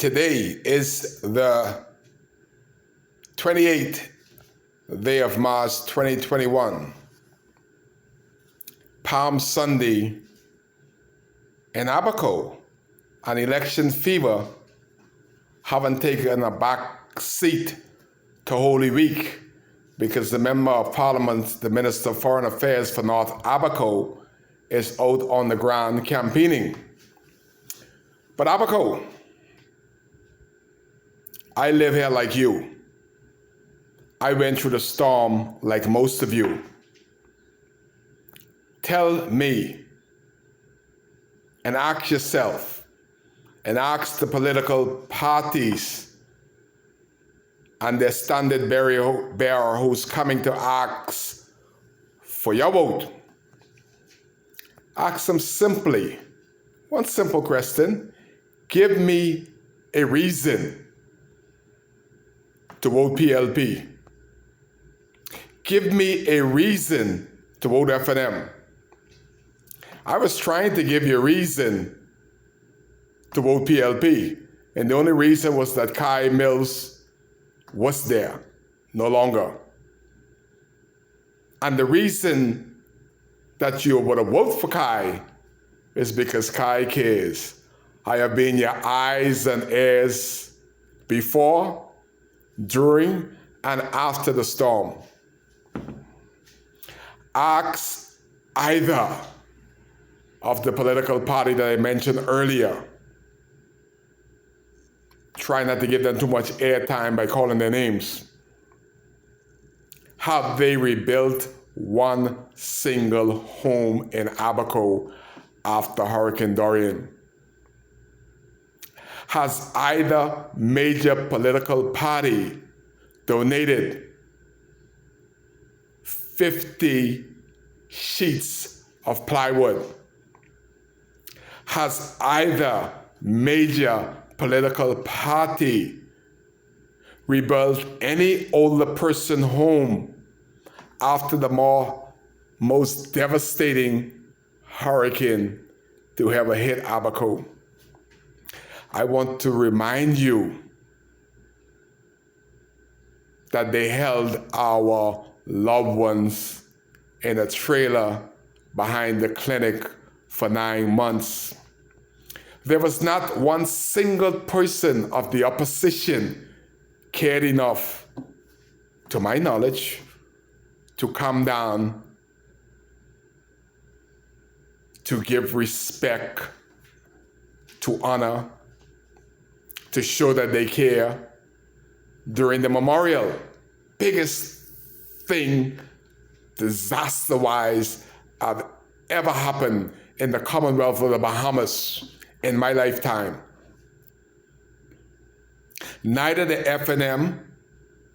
Today is the 28th day of March 2021, Palm Sunday in Abaco. An election fever haven't taken a back seat to Holy Week because the Member of Parliament, the Minister of Foreign Affairs for North Abaco, is out on the ground campaigning. But Abaco, I live here like you. I went through the storm like most of you. Tell me and ask yourself and ask the political parties and their standard bearer who's coming to ask for your vote. Ask them simply, one simple question: give me a reason to vote PLP. Give me a reason to vote FNM. I was trying to give you a reason to vote PLP, and the only reason was that Kai Mills was there, no longer. And the reason that you would have voted for Kai is because Kai cares. I have been your eyes and ears before, during, and after the storm. Ask either of the political party that I mentioned earlier. Try not to give them too much airtime by calling their names. Have they rebuilt one single home in Abaco after Hurricane Dorian? Has either major political party donated 50 sheets of plywood? Has either major political party rebuilt any older person home after the most devastating hurricane to ever hit Abaco? I want to remind you that they held our loved ones in a trailer behind the clinic for 9 months. There was not one single person of the opposition cared enough, to my knowledge, to come down to give respect, to honor, to show that they care during the memorial. Biggest thing, disaster-wise, have ever happened in the Commonwealth of the Bahamas in my lifetime. Neither the FNM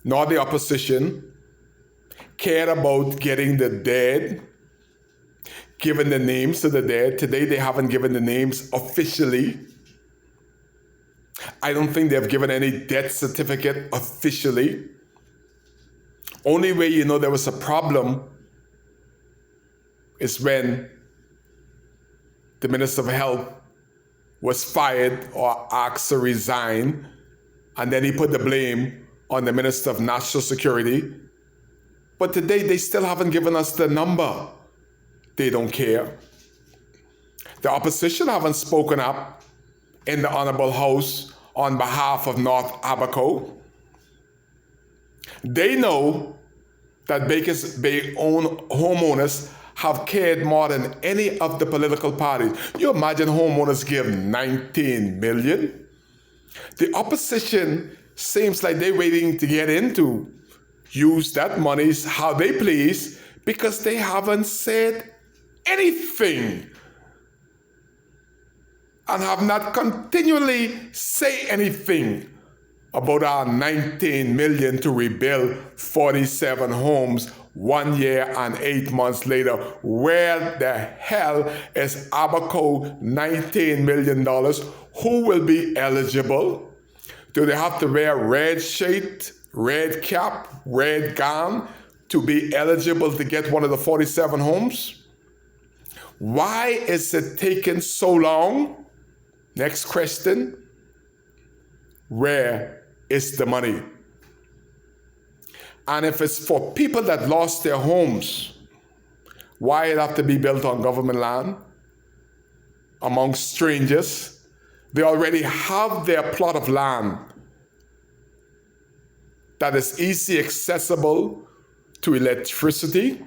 nor the opposition cared about getting the dead, giving the names to the dead. Today they haven't given the names officially. I don't think they've given any death certificate officially. Only way you know there was a problem is when the Minister of Health was fired or asked to resign, and then he put the blame on the Minister of National Security. But today they still haven't given us the number. They don't care. The opposition haven't spoken up in the Honorable House on behalf of North Abaco. They know that Baker's Bay homeowners have cared more than any of the political parties. You imagine homeowners give $19 million? The opposition seems like they're waiting to get into use that money how they please because they haven't said anything and have not continually say anything about our $19 million to rebuild 47 homes 1 year and 8 months later. Where the hell is Abaco $19 million? Who will be eligible? Do they have to wear red shirt, red cap, red gown to be eligible to get one of the 47 homes? Why is it taking so long? Next question. where is the money? And if it's for people that lost their homes, why it have to be built on government land among strangers? They already have their plot of land that is easily accessible to electricity,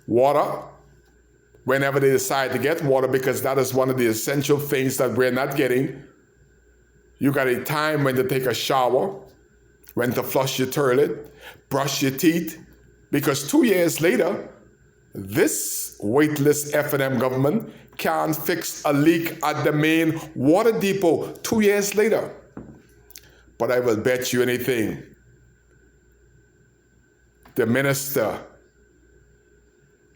water, whenever they decide to get water, because that is one of the essential things that we're not getting. You got a time when to take a shower, when to flush your toilet, brush your teeth, because 2 years later, this weightless F&M government can't fix a leak at the main water depot 2 years later. But I will bet you anything, the minister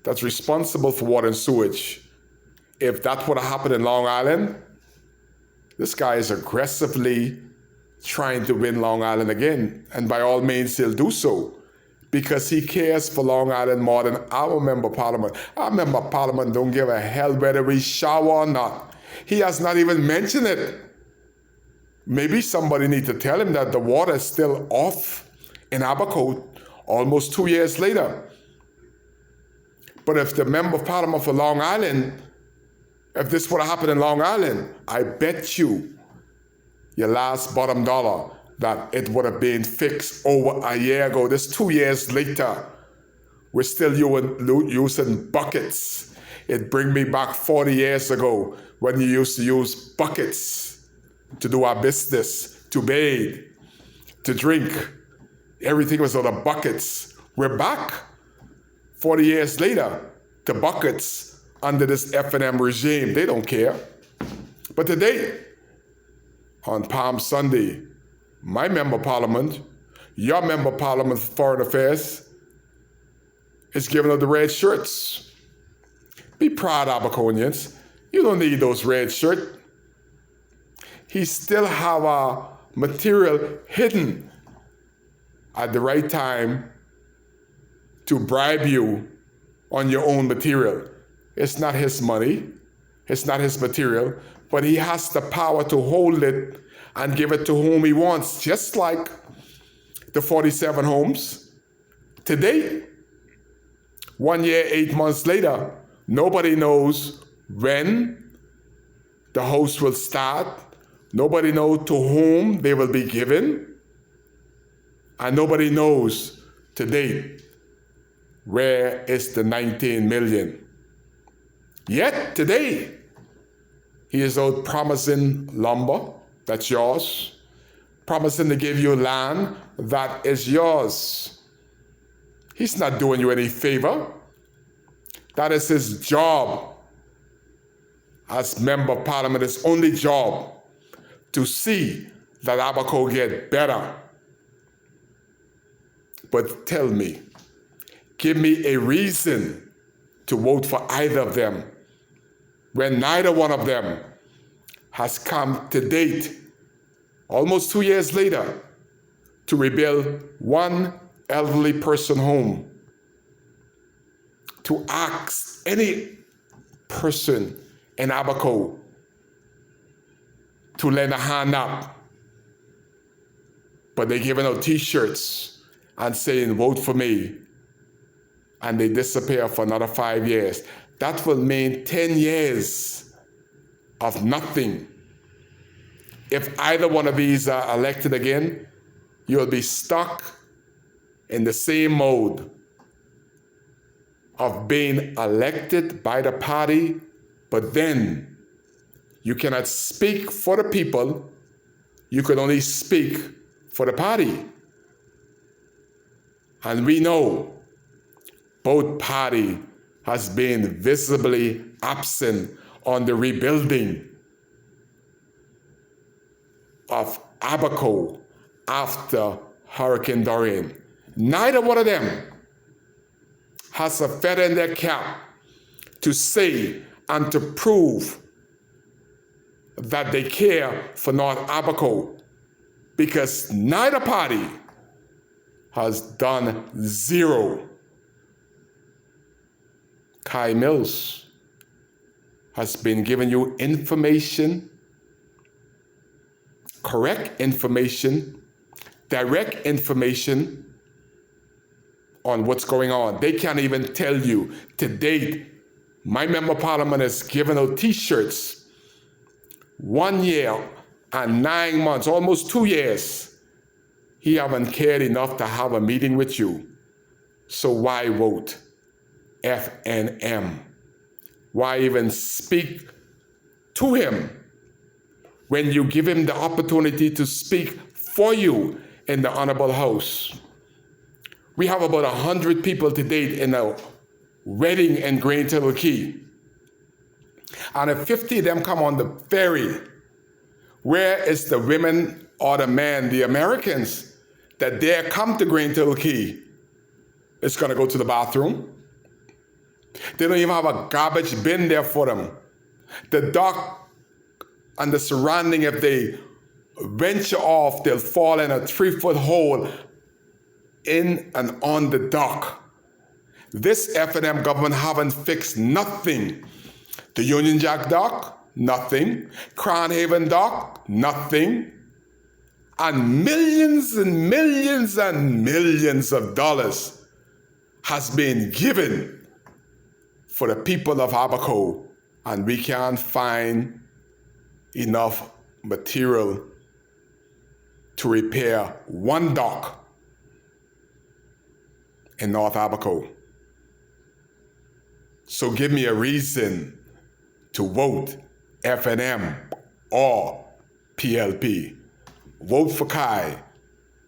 that's responsible for water and sewage, if that would have happened in Long Island, this guy is aggressively trying to win Long Island again. And by all means, he'll do so, because he cares for Long Island more than our member of parliament. Our member of parliament don't give a hell whether we shower or not. He has not even mentioned it. Maybe somebody need to tell him that the water is still off in Abaco almost 2 years later. But if the member of parliament for Long Island, if this would have happened in Long Island, I bet you your last bottom dollar that it would have been fixed over a year ago. This 2 years later, we're still using buckets. It brings me back 40 years ago when you used to use buckets to do our business, to bathe, to drink. Everything was out of buckets. We're back 40 years later to buckets under this F&M regime. They don't care. But today, on Palm Sunday, my member of parliament, your member of parliament for foreign affairs, is giving out the red shirts. Be proud, Abaconians. You don't need those red shirts. He still have a material hidden at the right time to bribe you on your own material. It's not his money. It's not his material. But he has the power to hold it and give it to whom he wants, just like the 47 homes. Today, 1 year, 8 months later, nobody knows when the house will start. Nobody knows to whom they will be given. And nobody knows to date where is the 19 million. Yet today, he is out promising lumber, that's yours, promising to give you land that is yours. He's not doing you any favor. That is his job as member of parliament, his only job, to see that Abaco get better. But tell me, give me a reason to vote for either of them when neither one of them has come to date, almost 2 years later, to rebuild one elderly person home, to ask any person in Abaco to lend a hand up. But they're giving out t-shirts and saying, vote for me. And they disappear for another 5 years. That will mean 10 years of nothing. If either one of these are elected again, you'll be stuck in the same mode of being elected by the party, but then you cannot speak for the people. You can only speak for the party. And we know both party has been visibly absent on the rebuilding of Abaco after Hurricane Dorian. Neither one of them has a feather in their cap to say and to prove that they care for North Abaco, because neither party has done zero. Kai Mills has been giving you information correct information, direct information on what's going on. They can't even tell you. To date, my member of parliament has given out t-shirts 1 year and 9 months, almost 2 years. He haven't cared enough to have a meeting with you. So why vote FNM? Why even speak to him when you give him the opportunity to speak for you in the Honorable House? We have about 100 people to date in a wedding in Great Turtle Key. And if 50 of them come on the ferry, where is the women or the men, the Americans, that dare come to Great Turtle Key? It's going to go to the bathroom. They don't even have a garbage bin there for them. The dock and the surrounding, if they venture off, they'll fall in a 3-foot hole in and on the dock. This FNM government haven't fixed nothing. The Union Jack dock, nothing. Crown Haven dock, nothing. And millions and millions and millions of dollars has been given for the people of Abaco, and we can't find enough material to repair one dock in North Abaco. So give me a reason to vote FNM or PLP. Vote for Kai,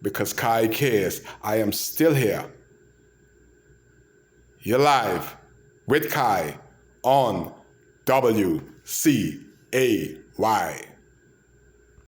because Kai cares. I am still here. You're live with Kai on WCAY.